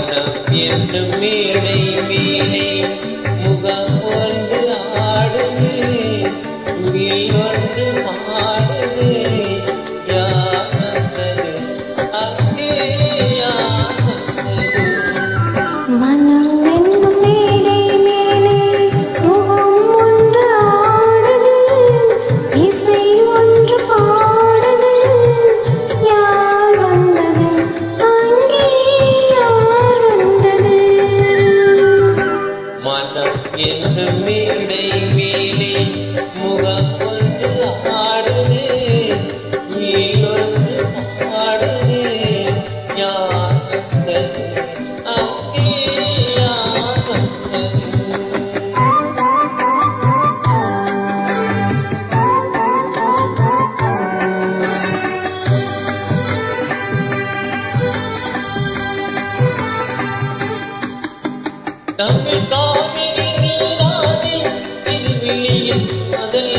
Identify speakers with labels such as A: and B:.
A: மனம் என்று மேடை மேலே முகம் ஒன்று ஆடுது வில் ஒன்று பாடுது யார் வந்தது அங்கே யார் வந்தது
B: மனம் என்னும் மேடை மேலே முகம் ஒன்று ஆடுது இசை ஒன்று பாடுது யார் வந்தது அங்கே யார் வந்தது
A: மனம் என்று மேடை மேலே முகம் ஒன்று ஆடுது வில் ஒன்று பாடுது யார் வந்தது அங்கே யார் வந்தது தமிழ் காவிரி நீராடி திருவிழியில் முதல்